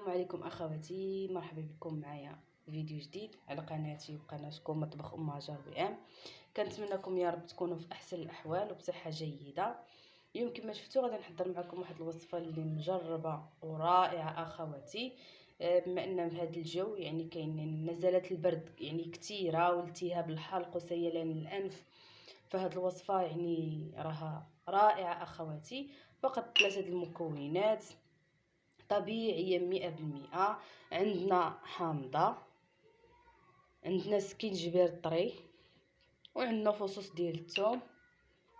السلام عليكم اخواتي، مرحبا بكم معايا فيديو جديد على قناتي وقناتكم مطبخ ام هاجر وئام. كنتمنىكم يا رب تكونوا في احسن الاحوال وبصحه جيده. اليوم كما شفتوا غادي نحضر معكم واحد الوصفه اللي مجربه ورائعه اخواتي. بما ان في هذا الجو يعني كاين نزلات البرد يعني كثيره والتهاب الحلق وسيلان الانف، فهاد الوصفه يعني راها رائعه اخواتي. فقط 3 المكونات طبيعية 100%. عندنا حامضة، عندنا سكينجبير طري، وعندنا فصوص ديال الثوم،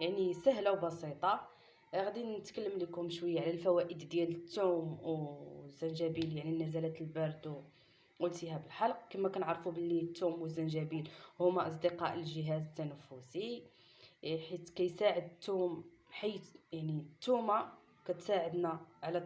يعني سهلة وبسيطة. غادي نتكلم لكم شوية على الفوائد ديال الثوم والزنجبيل، يعني نزلات البرد والتهاب الحلق. كما كنعرفوا باللي الثوم والزنجبيل هما اصدقاء الجهاز التنفسي، حيت كيساعد الثوم، حيت يعني الثومه كتساعدنا على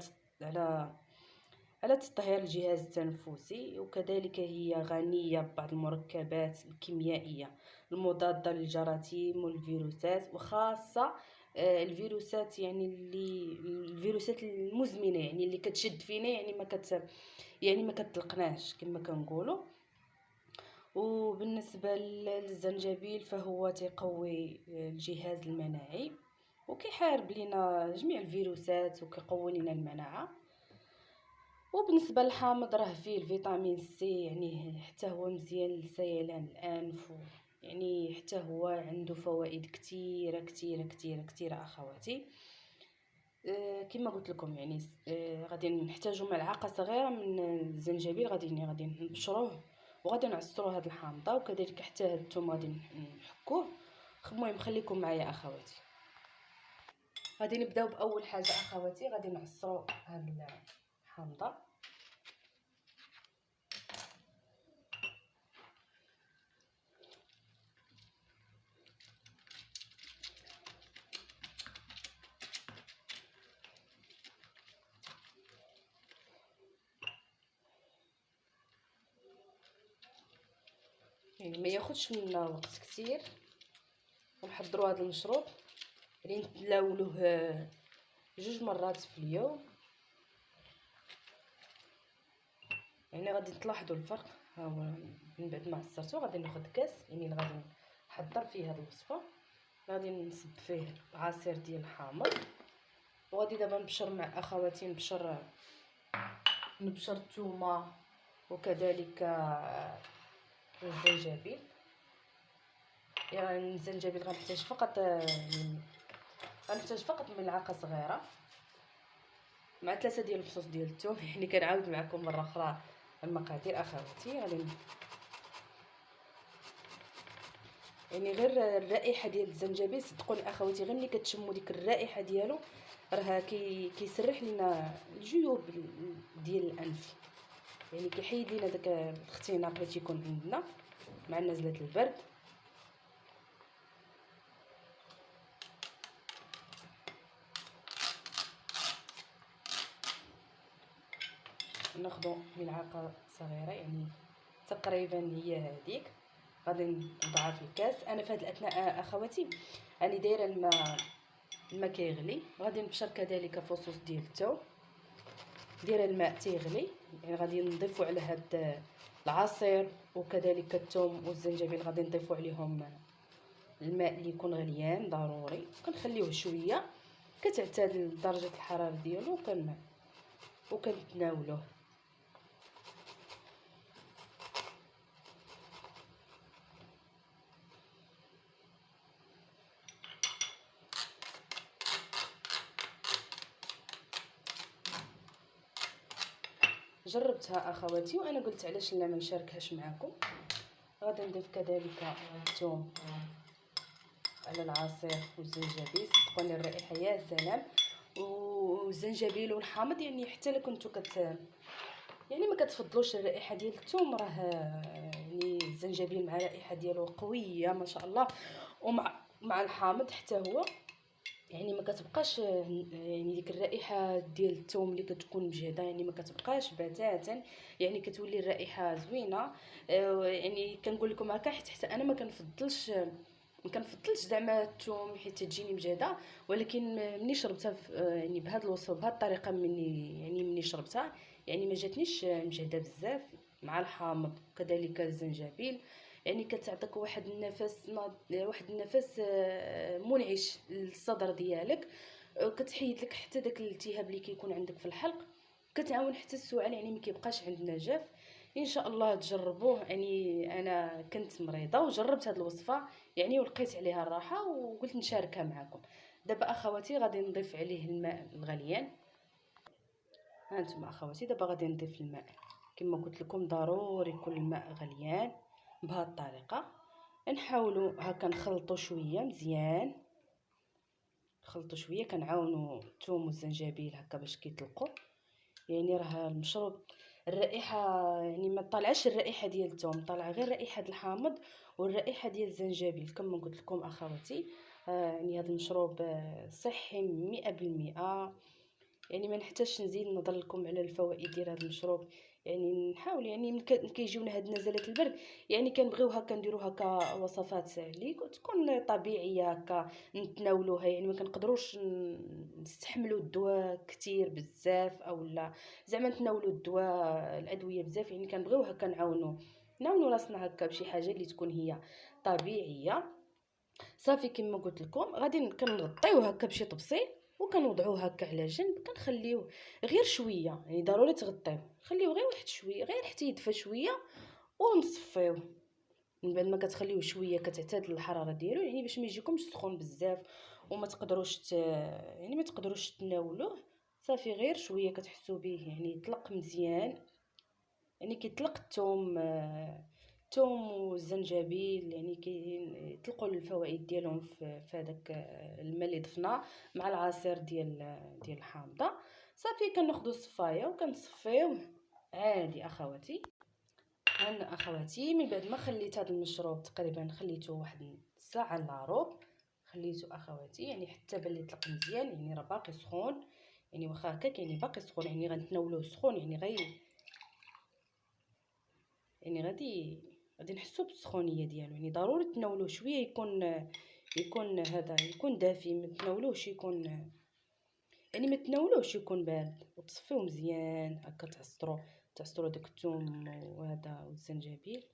تطهير الجهاز التنفسي، وكذلك هي غنية ببعض المركبات الكيميائية المضادة للجراثيم والفيروسات، وخاصة الفيروسات يعني الفيروسات المزمنة، يعني اللي كتشد فينا، يعني ما كتطلقناش كما كنقولوا. وبالنسبة للزنجبيل فهو تقوي الجهاز المناعي وكيحارب لنا جميع الفيروسات وكيقوي لنا المناعة. وبالنسبه للحامض راه فيه الفيتامين سي، يعني حتى هو مزيان لسيلان الانف، يعني حتى هو عنده فوائد كثيره كثيره كثيره كثيره اخواتي. كما قلت لكم يعني غادي نحتاجوا ملعقه صغيره من الزنجبيل، غادي نبشروه وغادي نعصروا هذه الحامضه، وكذلك حتى هذا الثوم غادي نحكوه. المهم خليكم معايا اخواتي. غادي نبداو باول حاجه اخواتي، غادي نعصروا هذه الحامضه. يعني ما ياخذش منا وقت كثير، ونحضروا هذا المشروب اللي نتناولوه 2 مرات في اليوم. يعني غادي تلاحظوا الفرق. ها هو من بعد ما عصرته غادي ناخذ كاس يعني غادي نحضر فيه هذه الوصفه. غادي نصب فيه عصير ديال الحامض، وغادي دابا نبشر مع اخواتي، نبشر الثومه وكذلك الزنجبيل. يعني الزنجبيل غنحتاج فقط ملعقه صغيره مع 3 ديال الفصوص ديال الثوم. يعني كنعاود معكم مره اخرى المقادير اخواتي. غادي يعني غير الرائحه ديال الزنجبيل، صدقوني اخواتي، غير ملي كتشموا ديك الرائحه ديالو راه كيسرح لنا الجيوب ديال الانف، يعني كيحيد لنا داك الاختناق اللي تيكون عندنا مع نزله البرد. ناخذ ملعقه صغيره يعني تقريبا هي هذيك، غادي نوضعها في الكاس. انا في هذه الاثناء اخواتي راني دايره الماء كيغلي، غادي نبشر كذلك فصوص ديال الثوم، دايره الماء تيغلي، يعني غادي نضيفوا على هذا العصير وكذلك الثوم والزنجبيل، غادي نضيفوا عليهم الماء اللي يكون غليان ضروري، كنخليوه شويه كتعتدل درجه الحراره ديالو وكنتناولوه. جربتها اخواتي وانا قلت علاش لا ما نشاركهاش معكم. غادي نضيف كذلك الثوم على العصير والزنجبيل، صدقوني الرائحه يا سلام. والزنجبيل والحامض يعني حتى الا كنتو يعني ما كتفضلوش الرائحه ديال الثوم، راه يعني الزنجبيل مع الرائحه ديالو قويه ما شاء الله، ومع الحامض حتى هو يعني ما كتبقاش يعني ديك الرائحه ديال الثوم اللي كتكون مجهده، يعني ما كتبقاش بتاتا، يعني كتولي الرائحه زوينه. يعني كنقول لكم هكا حتى انا ما كنفضلش زعما الثوم حيت تجيني مجهده، ولكن ملي شربتها يعني بهذا الوصفه بهذه الطريقه، مني شربتها يعني ما جاتنيش مجهده بزاف، مع الحامض وكذلك الزنجبيل. يعني كتعطيك واحد النفس منعش للصدر ديالك، وكتحيد لك حتى داك الالتهاب اللي كيكون عندك في الحلق، كتعاون حتى السعال يعني ما كيبقاش عندنا جاف. ان شاء الله تجربوه. يعني انا كنت مريضه وجربت هذه الوصفه يعني ولقيت عليها الراحه وقلت نشاركها معكم. دابا اخواتي غادي نضيف عليه الماء الغليان. هانتوما اخواتي دابا غادي نضيف الماء، كما قلت لكم ضروري يكون الماء غليان. بهذه الطريقه نحاولوا هكا نخلطوا شويه مزيان، نخلطوا شويه، كنعاونوا الثوم والزنجبيل هكا باش كيطلقوا. يعني راه المشروب الرائحه يعني ما طالعش الرائحه ديال الثوم، طالعه غير رائحه الحامض والرائحه ديال الزنجبيل كما قلت لكم اخواتي. يعني هذا المشروب صحي 100%. يعني ما نحتاجش نزيد نهضر لكم على الفوائد ديال هذا المشروب. يعني نحاول يعني من كيجيونا هاد نزلات البرد يعني كنبغيو هكا نديرو هكا وصفات اللي تكون طبيعيه هكا نتناولوها. يعني ما كنقدروش نستحملوا الدواء كتير بزاف او لا زعما نتناولوا الدواء الادويه بزاف. يعني كنبغيو هكا نعاونوا راسنا هكا بشي حاجه اللي تكون هي طبيعيه. صافي كما قلت لكم غادي كنغطيوه هكا بشي طبسيل وكنوضعوه هكا على جنب، كنخليوه غير شويه. يعني ضروري تغطيوه، خليوه غير واحد شويه غير حتى يدفى شويه ونصفيوه. من بعد ما كتخليوه شويه كتعتاد الحراره ديالو يعني باش ما يجيكمش سخون بزاف وما تقدروش يعني ما تقدروش تناولوه. صافي غير شويه كتحسوا به يعني يطلق مزيان. يعني كيطلق الثوم والزنجبيل يعني كيطلقوا الفوائد ديالهم في هذاك الماء اللي ضفنا مع العصير ديال الحامضه. صافي كناخذوا الصفايه وكنصفيوه عادي اخواتي. هنا اخواتي من بعد ما خليت هذا المشروب تقريبا خليته واحد ساعه الا ربع، خليته اخواتي يعني حتى بان يطلق مزيان. يعني راه باقي سخون، يعني واخا هكاك يعني باقي سخون يعني غنتناولوه سخون. يعني يعني غادي نحسوا بالسخونيه ديالو. يعني ضروري تناولوه شويه يكون هذا يكون دافي، ما تناولوهش يكون يعني ما تناولوهش يكون بارد. وتصفيوه مزيان هكا تعصروا داك الثوم وهذا والزنجبيل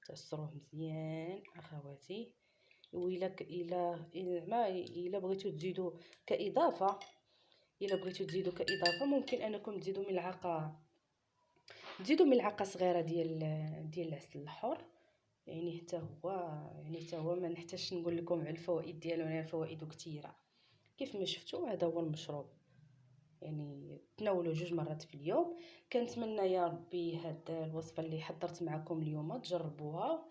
تعصروه مزيان اخواتي. الا بغيتو تزيدوا كاضافه، ممكن انكم تزيدوا ملعقه صغيره ديال العسل الحر. يعني حتى هو ما نحتاجش نقول لكم على الفوائد ديالو، لان فوائده كثيره. كيف ما شفتوا هذا هو المشروب. يعني تناولوا 2 مرات في اليوم. كنتمنى يا ربي هاد الوصفه اللي حضرت معكم اليوم تجربوها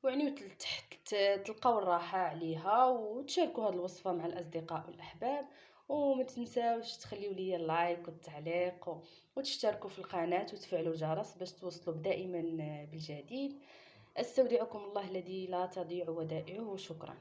ويعني تحت تلقاو الراحه عليها وتشاركوا هاد الوصفه مع الاصدقاء والاحباب. وما تنساوش تخليوا لي اللايك والتعليق وتشتركوا في القناه وتفعلوا الجرس باش توصلوا دائما بالجديد. استودعكم الله الذي لا تضيع ودائعه. وشكرا.